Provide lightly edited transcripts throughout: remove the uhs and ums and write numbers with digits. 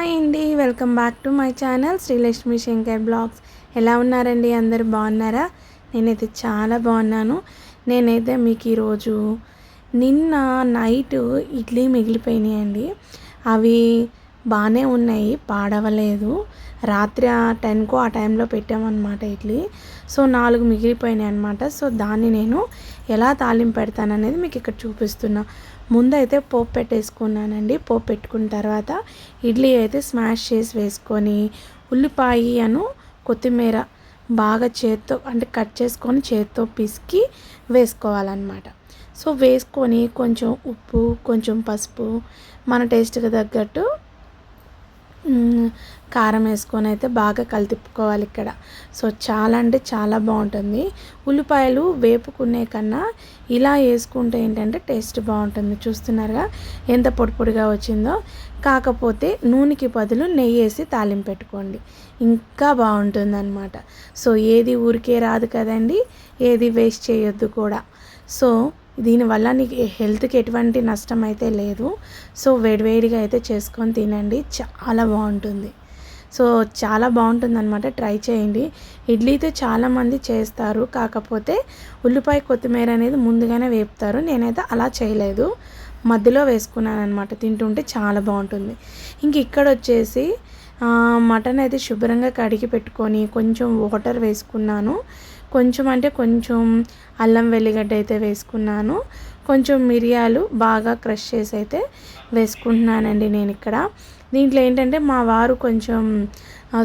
Hi అండి, welcome back to my channel Srilakshmi Shankar blogs. ఎలా ఉన్నారండి? అందరూ బాగున్నారా? నేనైతే చాలా బాగున్నాను. నేనైతే మీకు ఈరోజు నిన్న నైట్ ఇడ్లీ మిగిలిపోయినాయండి. అవి బాగానే ఉన్నాయి, పాడవలేదు. రాత్రి 10కో ఆ టైంలో పెట్టామన్నమాట ఇడ్లీ. సో 4 మిగిలిపోయినాయి అనమాట. సో దాన్ని నేను ఎలా తాలింపు పెడతాననేది మీకు ఇక్కడ చూపిస్తున్నా. ముందైతే పోపు పెట్టేసుకున్నానండి. పోపు పెట్టుకున్న తర్వాత ఇడ్లీ అయితే స్మాష్ చేసి వేసుకొని ఉల్లిపాయ కొత్తిమీర బాగా చేత్తో అంటే కట్ చేసుకొని చేత్తో పిసికి వేసుకోవాలన్నమాట. సో వేసుకొని కొంచెం ఉప్పు, కొంచెం పసుపు, మన టేస్ట్కి తగ్గట్టు కారం వేసుకొని అయితే బాగా కలితిప్పుకోవాలి ఇక్కడ. సో చాలా అంటే చాలా బాగుంటుంది. ఉల్లిపాయలు వేపుకునే కన్నా ఇలా వేసుకుంటే ఏంటంటే టేస్ట్ బాగుంటుంది. చూస్తున్నారుగా ఎంత పొడి పొడిగా వచ్చిందో. కాకపోతే నూనెకి బదులు నెయ్యి వేసి తాలింపు పెట్టుకోండి, ఇంకా బాగుంటుంది అన్నమాట. సో ఏది ఊరికే రాదు కదండి, ఏది వేస్ట్ చేయొద్దు కూడా. సో దీనివల్ల నీకు హెల్త్కి ఎటువంటి నష్టం అయితే లేదు. సో వేడివేడిగా అయితే చేసుకొని తినండి, చాలా బాగుంటుంది. సో చాలా బాగుంటుంది అనమాట, ట్రై చేయండి. ఇడ్లీతో చాలామంది చేస్తారు, కాకపోతే ఉల్లిపాయ కొత్తిమీర అనేది ముందుగానే వేపుతారు. నేనైతే అలా చేయలేదు, మధ్యలో వేసుకున్నాను అనమాట. తింటుంటే చాలా బాగుంటుంది. ఇంక ఇక్కడ వచ్చేసి మటన్ అయితే శుభ్రంగా కడిగి పెట్టుకొని కొంచెం వాటర్ వేసుకున్నాను. కొంచెం అంటే కొంచెం అల్లం వెల్లిగడ్డ అయితే వేసుకున్నాను. కొంచెం మిరియాలు బాగా క్రష్ చేసి అయితే వేసుకుంటున్నానండి నేను ఇక్కడ. దీంట్లో ఏంటంటే మా వారు కొంచెం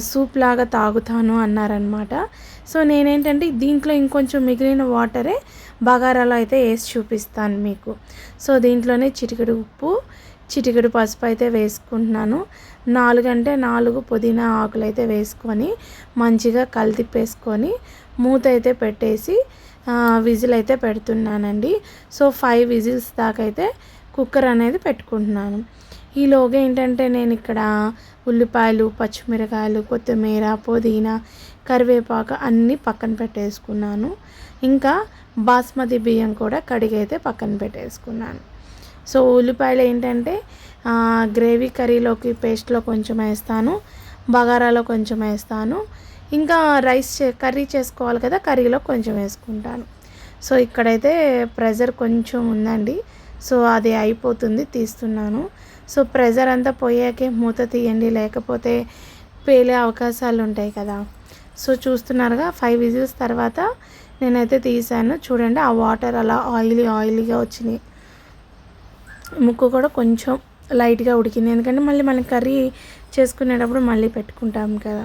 సూప్ లాగా తాగుతాను అన్నారనమాట. సో నేనేంటంటే దీంట్లో ఇంకొంచెం మిగిలిన వాటరే బగారాలో అయితే వేసి చూపిస్తాను మీకు. సో దీంట్లోనే చిటికెడు ఉప్పు, చిటికెడు పసుపు అయితే వేసుకుంటున్నాను. 4 పుదీనా ఆకులు అయితే వేసుకొని మంచిగా కలితిప్పేసుకొని మూత అయితే పెట్టేసి విజిల్ అయితే పెడుతున్నానండి. సో 5 విజిల్స్ దాకా అయితే కుక్కర్ అనేది పెట్టుకుంటున్నాను. ఈలోగా ఏంటంటే నేను ఇక్కడ ఉల్లిపాయలు, పచ్చిమిరకాయలు, కొత్తిమీర, పుదీనా, కరివేపాకు అన్నీ పక్కన పెట్టేసుకున్నాను. ఇంకా బాస్మతి బియ్యం కూడా కడిగి అయితే పక్కన పెట్టేసుకున్నాను. సో ఉల్లిపాయలు ఏంటంటే గ్రేవీ కర్రీలోకి పేస్ట్లో కొంచెం వేస్తాను, బగారాలో కొంచెం వేస్తాను, ఇంకా రైస్ కర్రీ చేసుకోవాలి కదా, కర్రీలో కొంచెం వేసుకుంటాను. సో ఇక్కడైతే ప్రెజర్ కొంచెం ఉందండి. సో అది అయిపోతుంది, తీస్తున్నాను. సో ప్రెజర్ అంతా పోయాకే మూత తీయండి, లేకపోతే పేలే అవకాశాలు ఉంటాయి కదా. సో చూస్తున్నారుగా 5 విజిల్స్ తర్వాత నేనైతే తీసాను. చూడండి ఆ వాటర్ అలా ఆయిలీగా వచ్చినాయి. ముక్కు కూడా కొంచెం లైట్గా ఉడికింది, ఎందుకంటే మళ్ళీ మనం కర్రీ చేసుకునేటప్పుడు మళ్ళీ పెట్టుకుంటాం కదా.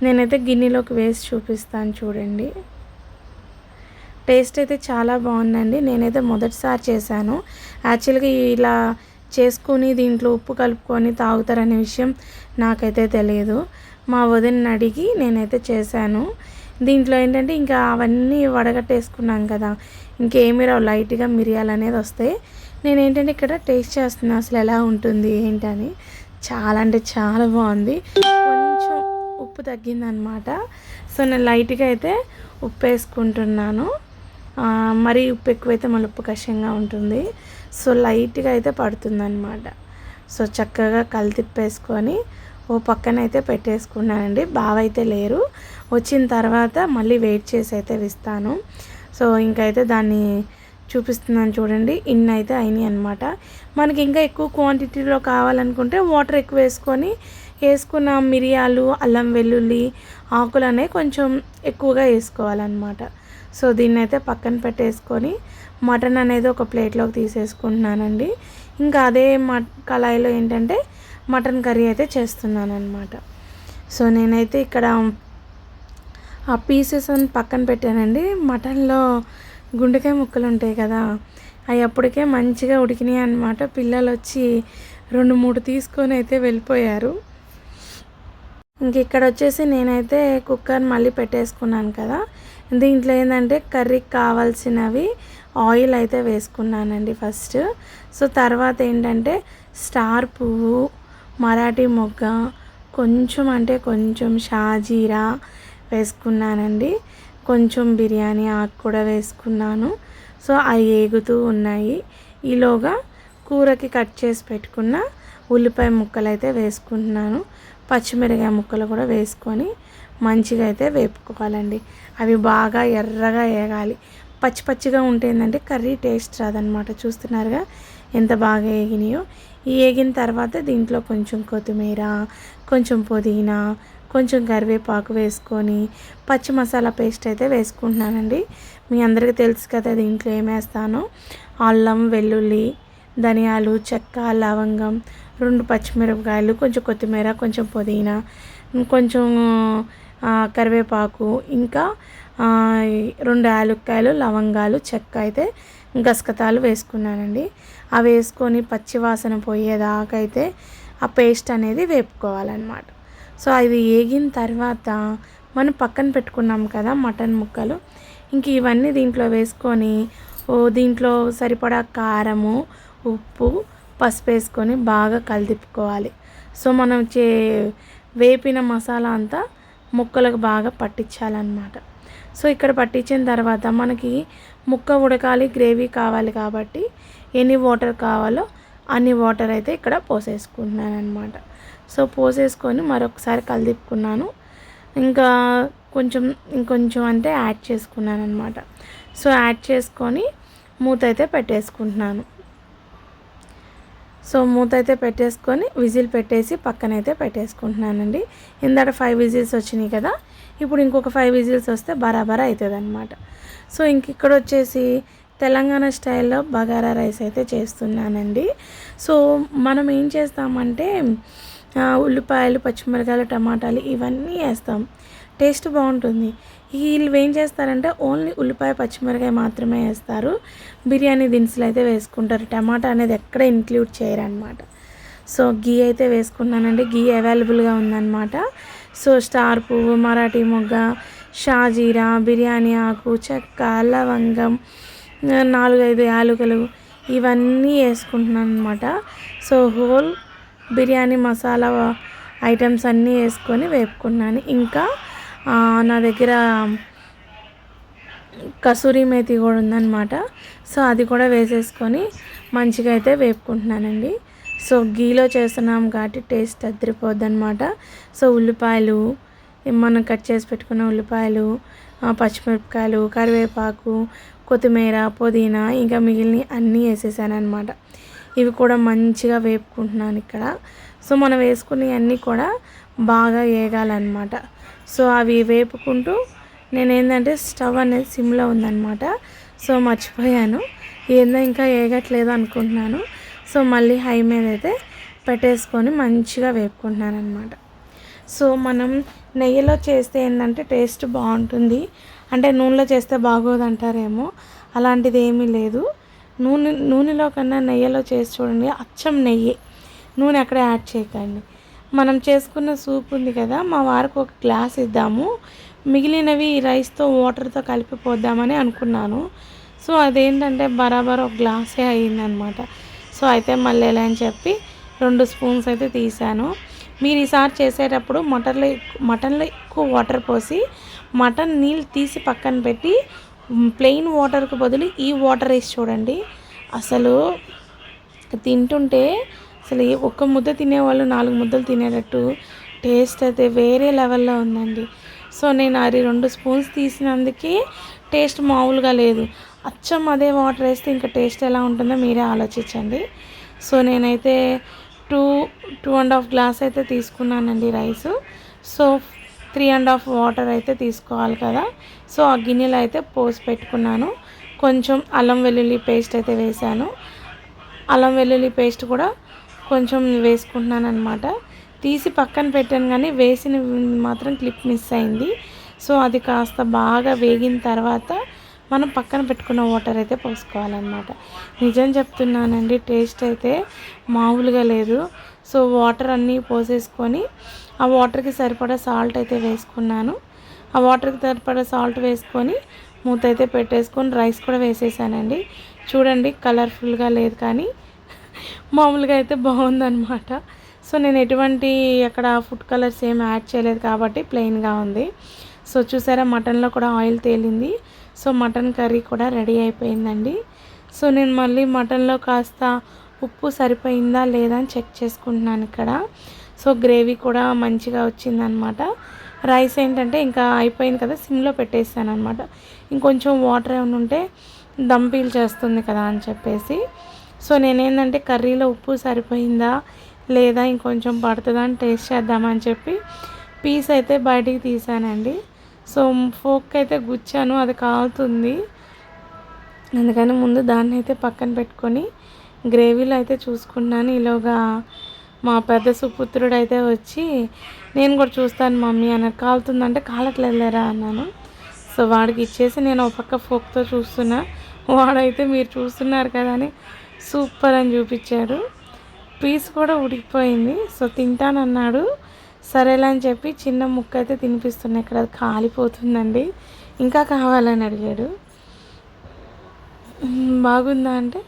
నేనైతే గిన్నెలోకి వేసి చూపిస్తాను చూడండి. టేస్ట్ అయితే చాలా బాగుందండి. నేనైతే మొదటిసారి చేశాను. యాక్చువల్గా ఇలా చేసుకొని దీంట్లో ఉప్పు కలుపుకొని తాగుతారనే విషయం నాకైతే తెలియదు. మా వదినని అడిగి నేనైతే చేశాను. దీంట్లో ఏంటంటే ఇంకా అవన్నీ వడగట్టేసుకున్నాం కదా, ఇంకేమీ రావు, లైట్గా మిరియాలు అనేది వస్తాయి. నేనేంటంటే ఇక్కడ టేస్ట్ చేస్తున్నాను అసలు ఎలా ఉంటుంది ఏంటని. చాలా అంటే చాలా బాగుంది. కొంచెం ఉప్పు తగ్గిందనమాట. సో నేను లైట్గా అయితే ఉప్పు వేసుకుంటున్నాను. మరీ ఉప్పు ఎక్కువైతే మళ్ళీ ఉప్పు కషంగా ఉంటుంది. సో లైట్గా అయితే పడుతుందన్నమాట. సో చక్కగా కలితిప్పేసుకొని ఓ పక్కన అయితే పెట్టేసుకున్నానండి. బావ అయితే లేరు, వచ్చిన తర్వాత మళ్ళీ వెయిట్ చేసి అయితే ఇస్తాను. సో ఇంకైతే దాన్ని చూపిస్తున్నాను చూడండి. ఇన్ని అయితే అయినాయి అనమాట. మనకి ఇంకా ఎక్కువ క్వాంటిటీలో కావాలనుకుంటే వాటర్ ఎక్కువ వేసుకున్న మిరియాలు, అల్లం వెల్లుల్లి ఆకులు అనేవి కొంచెం ఎక్కువగా వేసుకోవాలన్నమాట. సో దీన్ని అయితే పక్కన పెట్టేసుకొని మటన్ అనేది ఒక ప్లేట్లోకి తీసేసుకుంటున్నానండి. ఇంకా అదే కళాయిలో ఏంటంటే మటన్ కర్రీ అయితే చేస్తున్నాను అనమాట. సో నేనైతే ఇక్కడ ఆ పీసెస్ అని పక్కన పెట్టానండి. మటన్లో గుండెకాయ ముక్కలు ఉంటాయి కదా, అవి అప్పటికే మంచిగా ఉడికినాయి అనమాట. పిల్లలు వచ్చి 2-3 తీసుకొని అయితే వెళ్ళిపోయారు. ఇంక ఇక్కడ వచ్చేసి నేనైతే కుక్కర్ మళ్ళీ పెట్టేసుకున్నాను కదా. దీంట్లో ఏంటంటే కర్రీకి కావాల్సినవి ఆయిల్ అయితే వేసుకున్నానండి ఫస్ట్. సో తర్వాత ఏంటంటే స్టార్ పువ్వు, మరాఠీ మొగ్గ, కొంచెం అంటే కొంచెం షాజీరా వేసుకున్నానండి. కొంచెం బిర్యానీ ఆకు కూడా వేసుకున్నాను. సో అవి ఏగుతూ ఉన్నాయి. ఈలోగా కూరకి కట్ చేసి పెట్టుకున్న ఉల్లిపాయ ముక్కలు అయితే వేసుకుంటున్నాను. పచ్చిమిరకాయ ముక్కలు కూడా వేసుకొని మంచిగా అయితే వేపుకోవాలండి. అవి బాగా ఎర్రగా వేగాలి. పచ్చి పచ్చిగా ఉంటే ఏంటంటే కర్రీ టేస్ట్ రాదనమాట. చూస్తున్నారుగా ఎంత బాగా వేగినాయో. ఈ వేగిన తర్వాత దీంట్లో కొంచెం కొత్తిమీర, కొంచెం పుదీనా, కొంచెం కరివేపాకు వేసుకొని పచ్చి మసాలా పేస్ట్ అయితే వేసుకుంటున్నానండి. మీ అందరికీ తెలుసు కదా దీంట్లో ఏమేస్తానో. అల్లం, వెల్లుల్లి, ధనియాలు, చెక్క, లవంగం, 2 పచ్చిమిరపకాయలు, కొంచెం కొత్తిమీర, కొంచెం పుదీనా, కొంచెం కరివేపాకు, ఇంకా 2 యాలక్కాయలు, లవంగాలు, చెక్క అయితే గసగసాలు వేసుకున్నానండి. అవి వేసుకొని పచ్చి వాసన పోయేదాకా అయితే ఆ పేస్ట్ అనేది వేపుకోవాలన్నమాట. సో అది వేగిన తర్వాత మనం పక్కన పెట్టుకున్నాం కదా మటన్ ముక్కలు, ఇంక ఇవన్నీ దీంట్లో వేసుకొని దీంట్లో సరిపడా కారము, ఉప్పు, పసుపు వేసుకొని బాగా కలిదిప్పుకోవాలి. సో మనం వేపిన మసాలా అంతా ముక్కలకు బాగా పట్టించాలన్నమాట. సో ఇక్కడ పట్టించిన తర్వాత మనకి ముక్క ఉడకాలి, గ్రేవీ కావాలి కాబట్టి ఎన్ని వాటర్ కావాలో అన్ని వాటర్ అయితే ఇక్కడ పోసేసుకుంటున్నాను అనమాట. సో పోసేసుకొని మరొకసారి కలిదిప్పుకున్నాను. ఇంకా ఇంకొంచెం అంటే యాడ్ చేసుకున్నాను అనమాట. సో యాడ్ చేసుకొని మూత అయితే పెట్టేసుకుంటున్నాను. సో మూత అయితే పెట్టేసుకొని విజిల్ పెట్టేసి పక్కనైతే పెట్టేసుకుంటున్నానండి. ఇందాక 5 విజిల్స్ వచ్చినాయి కదా, ఇప్పుడు ఇంకొక 5 విజిల్స్ వస్తే బరాబరా అవుతుంది అనమాట. సో ఇక్కడ వచ్చేసి తెలంగాణ స్టైల్లో బగారా రైస్ అయితే చేస్తున్నానండి. సో మనం ఏం చేస్తామంటే ఉల్లిపాయలు, పచ్చిమిరకాయలు, టమాటాలు ఇవన్నీ వేస్తాం, టేస్ట్ బాగుంటుంది. వీళ్ళు ఏం చేస్తారంటే ఓన్లీ ఉల్లిపాయ, పచ్చిమిరకాయ మాత్రమే వేస్తారు. బిర్యానీ దినుసులు అయితే వేసుకుంటారు, టమాటా అనేది ఎక్కడ ఇంక్లూడ్ చేయరనమాట. సో గీ అయితే వేసుకున్నానండి. గీ అవైలబుల్గా ఉందన్నమాట. సో స్టార్ పువ్వు, మరాఠీ మొగ్గ, షాజీరా, బిర్యానీ ఆకు, చెక్క, లవంగం, 4-5 యాలకులు ఇవన్నీ వేసుకుంటున్నాను అనమాట. So whole biryani masala items అన్నీ వేసుకొని వేపుకున్నాను. ఇంకా నా దగ్గర కసూరి మేతి కూడా ఉందన్నమాట. సో అది కూడా వేసేసుకొని మంచిగా అయితే వేపుకుంటున్నానండి. సో గీలో చేస్తున్నాం కాబట్టి టేస్ట్ అదిరిపోద్ది అనమాట. సో ఉల్లిపాయలు, మనం కట్ చేసి పెట్టుకున్న ఉల్లిపాయలు, పచ్చిమిరపకాయలు, కరివేపాకు, కొత్తిమీర, పుదీనా, ఇంకా మిగిలిన అన్నీ వేసేసాను అనమాట. ఇవి కూడా మంచిగా వేపుకుంటున్నాను ఇక్కడ. సో మనం వేసుకునేవన్నీ కూడా బాగా వేగాలన్నమాట. సో అవి వేపుకుంటూ నేనేంటంటే స్టవ్ అనేది సిమ్లో ఉందన్నమాట. సో మర్చిపోయాను, ఏందో ఇంకా వేగట్లేదు అనుకుంటున్నాను. సో మళ్ళీ హై మీద అయితే పెట్టేసుకొని మంచిగా వేపుకుంటున్నాను అనమాట. సో మనం నెయ్యిలో చేస్తే ఏంటంటే టేస్ట్ బాగుంటుంది, అంటే నూనెలో చేస్తే బాగోదు అంటారేమో, అలాంటిది ఏమీ లేదు. నూనెలో కన్నా నెయ్యిలో చేసి చూడండి, అచ్చం నెయ్యి, నూనె అక్కడ యాడ్ చేయకండి. మనం చేసుకున్న సూప్ ఉంది కదా, మా వారికి ఒక గ్లాస్ ఇద్దాము, మిగిలినవి రైస్తో వాటర్తో కలిపిపోద్దామని అనుకున్నాను. సో అదేంటంటే బరాబర్ ఒక గ్లాసే అయ్యిందనమాట. సో అయితే మళ్ళీ ఎలా అని చెప్పి 2 స్పూన్స్ అయితే తీసాను. మీరు ఈసారి చేసేటప్పుడు మటన్లో ఎక్కువ వాటర్ పోసి మటన్ నీళ్ళు తీసి పక్కన పెట్టి ప్లెయిన్ వాటర్కి బదులు ఈ వాటర్ వేసి చూడండి. అసలు తింటుంటే అసలు ఒక్క ముద్ద తినేవాళ్ళు 4 ముద్దలు తినేటట్టు టేస్ట్ అయితే వేరే లెవెల్లో ఉందండి. సో నేను అది 2 స్పూన్స్ తీసినందుకే టేస్ట్ మామూలుగా లేదు. అచ్చం అదే వాటర్ వేస్తే ఇంకా టేస్ట్ ఎలా ఉంటుందో మీరే ఆలోచించండి. సో నేనైతే 2.5 గ్లాస్ అయితే తీసుకున్నానండి రైసు. సో 3.5 వాటర్ అయితే తీసుకోవాలి కదా. సో ఆ గిన్నెలో అయితే పోసి పెట్టుకున్నాను. కొంచెం అల్లం వెల్లుల్లి పేస్ట్ అయితే వేసాను. అల్లం వెల్లుల్లి పేస్ట్ కూడా కొంచెం వేసుకుంటున్నాను అనమాట. తీసి పక్కన పెట్టాను కానీ వేసిన మాత్రం క్లిప్ మిస్ అయింది. సో అది కాస్త బాగా వేగిన తర్వాత మనం పక్కన పెట్టుకున్న వాటర్ అయితే పోసుకోవాలన్నమాట. నిజం చెప్తున్నానండి, టేస్ట్ అయితే మామూలుగా లేదు. సో వాటర్ అన్నీ పోసేసుకొని ఆ వాటర్కి సరిపడా సాల్ట్ అయితే వేసుకున్నాను. ఆ వాటర్కి సరిపడా సాల్ట్ వేసుకొని మూత అయితే పెట్టేసుకొని రైస్ కూడా వేసేసానండి. చూడండి కలర్ఫుల్గా లేదు కానీ మామూలుగా అయితే బాగుందన్నమాట. సో నేను ఎటువంటి అక్కడ ఫుడ్ కలర్స్ ఏం యాడ్ చేయలేదు కాబట్టి ప్లెయిన్గా ఉంది. సో చూసారా మటన్లో కూడా ఆయిల్ తేలింది. సో మటన్ కర్రీ కూడా రెడీ అయిపోయిందండి. సో నేను మళ్ళీ మటన్లో కాస్త ఉప్పు సరిపోయిందా లేదా అని చెక్ చేసుకుంటున్నాను ఇక్కడ. సో గ్రేవీ కూడా మంచిగా వచ్చిందనమాట. రైస్ ఏంటంటే ఇంకా అయిపోయింది కదా, సిమ్లో పెట్టేసాను అనమాట. ఇంకొంచెం వాటర్ ఏమైనా ఉంటే దమ్ పీల్చేస్తుంది కదా అని చెప్పేసి. సో నేనేంటంటే కర్రీలో ఉప్పు సరిపోయిందా లేదా ఇంకొంచెం పడుతుందా అని టేస్ట్ చేద్దామని చెప్పి పీస్ అయితే బయటికి తీసానండి. సో ఫోక్ అయితే గుచ్చాను, అది కాలుతుంది. అందుకని ముందు దాన్ని అయితే పక్కన పెట్టుకొని గ్రేవీలో అయితే చూసుకున్నాను. ఈలోగా మా పెద్ద సుపుత్రుడు అయితే వచ్చి నేను కూడా చూస్తాను మమ్మీ అన్నాడు. కాలుతుందంటే కాలట్లేదు లేరా అన్నాను. సో వాడికి ఇచ్చేసి నేను ఒక పక్క ఫోక్తో చూస్తున్నా. వాడైతే మీరు చూస్తున్నారు కదా అని సూపర్ అని చూపించాడు. పీస్ కూడా ఉడికిపోయింది. సో తింటానన్నాడు. సరేలే అని చెప్పి చిన్న ముక్క అయితే తినిపిస్తున్నా. ఇక్కడ అది కాలిపోతుందండి, ఇంకా కావాలని అడిగాడు. బాగుందా అంటే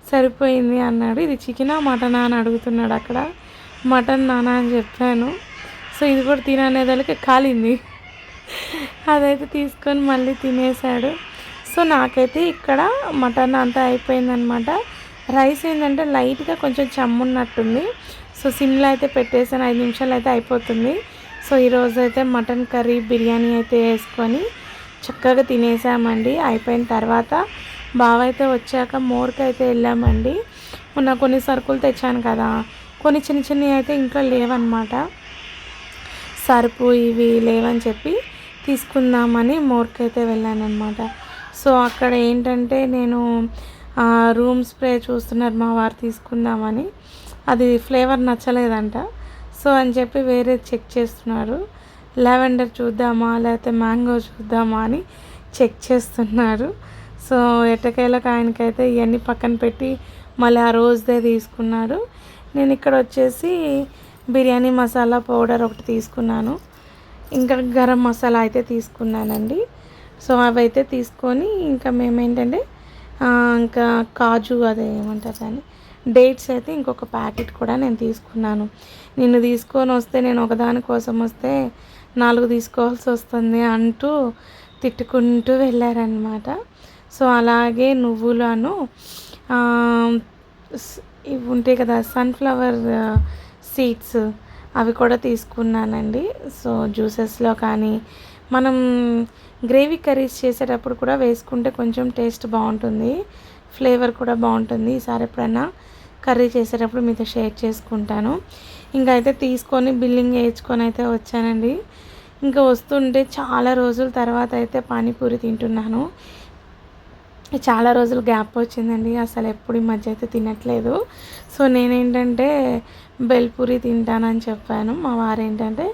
సరిపోయింది అన్నాడు. ఇది చికెనా మటనా అని అడుగుతున్నాడు. అక్కడ మటన్ నానా అని చెప్పాను. సో ఇది కూడా తిననేదానికి కాలింది. అదైతే తీసుకొని మళ్ళీ తినేసాడు. సో నాకైతే ఇక్కడ మటన్ అంతా అయిపోయిందనమాట. రైస్ ఏంటంటే లైట్గా కొంచెం చెమ్మున్నట్టుంది. సో సిమ్లో అయితే పెట్టేసాను, 5 నిమిషాలు అయితే అయిపోతుంది. సో ఈరోజు అయితే మటన్ కర్రీ బిర్యానీ అయితే వేసుకొని చక్కగా తినేసామండి. అయిపోయిన తర్వాత బావ అయితే వచ్చాక మోర్కి అయితే వెళ్ళామండి. మొన్న కొన్ని సరుకులు తెచ్చాను కదా, కొన్ని చిన్న చిన్నవి అయితే ఇంట్లో లేవన్నమాట. సరుపు ఇవి లేవని చెప్పి తీసుకుందామని మోర్కి అయితే వెళ్ళాను అనమాట. సో అక్కడ ఏంటంటే నేను రూమ్ స్ప్రే చూస్తున్నారు మా వారు తీసుకుందామని. అది ఫ్లేవర్ నచ్చలేదంట. సో అని చెప్పి వేరే చెక్ చేస్తున్నారు. లావెండర్ చూద్దామా లేకపోతే మ్యాంగో చూద్దామా అని చెక్ చేస్తున్నారు. సో ఎట్టకేలకు ఆయనకైతే ఇవన్నీ పక్కన పెట్టి మళ్ళీ ఆ రోజుదే తీసుకున్నాడు. నేను ఇక్కడ వచ్చేసి బిర్యానీ మసాలా పౌడర్ ఒకటి తీసుకున్నాను, ఇంకా గరం మసాలా అయితే తీసుకున్నానండి. సో అవైతే తీసుకొని ఇంకా మేమేంటంటే ఇంకా కాజు అదే ఏమంటారు కానీ డేట్స్ అయితే ఇంకొక ప్యాకెట్ కూడా నేను తీసుకున్నాను. నిన్ను తీసుకొని వస్తే నేను ఒకదాని కోసం వస్తే 4 తీసుకోవాల్సి వస్తుంది అంటూ తిట్టుకుంటూ వెళ్ళారనమాట. సో అలాగే నువ్వులను ఇవి ఉంటాయి కదా సన్ఫ్లవర్ సీడ్స్, అవి కూడా తీసుకున్నానండి. సో జ్యూసెస్లో కానీ మనం గ్రేవీ కర్రీస్ చేసేటప్పుడు కూడా వేసుకుంటే కొంచెం టేస్ట్ బాగుంటుంది, ఫ్లేవర్ కూడా బాగుంటుంది. ఈసారి ఎప్పుడైనా కర్రీ చేసేటప్పుడు మీతో షేర్ చేసుకుంటాను. ఇంకా అయితే తీసుకొని బిల్లింగ్ వేయించుకొని అయితే వచ్చానండి. ఇంకా వస్తుంటే చాలా రోజుల తర్వాత అయితే పానీపూరి తింటున్నాను. చాలా రోజులు గ్యాప్ వచ్చిందండి, అసలు ఎప్పుడు ఈ మధ్య అయితే తినట్లేదు. సో నేనేంటంటే బెల్పూరి తింటానని చెప్పాను. మా వారు ఏంటంటే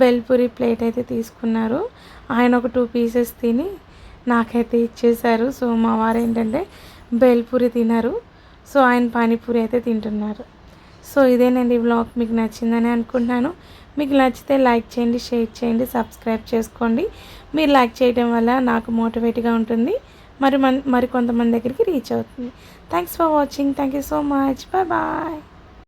బెల్పూరి ప్లేట్ అయితే తీసుకున్నారు. ఆయన ఒక 2 పీసెస్ తిని నాకైతే ఇచ్చేశారు. సో మా వారు ఏంటంటే బెల్పూరి తినరు, సో ఆయన పానీపూరి అయితే తింటున్నారు. సో ఇదేనండి వ్లాగ్. మీకు నచ్చిందని అనుకుంటున్నాను. మీకు నచ్చితే లైక్ చేయండి, షేర్ చేయండి, సబ్స్క్రైబ్ చేసుకోండి. మీరు లైక్ చేయడం వల్ల నాకు మోటివేట్గా ఉంటుంది, మరి కొంతమంది దగ్గరికి రీచ్ అవుతుంది. Thanks for watching. Thank you so much. Bye bye.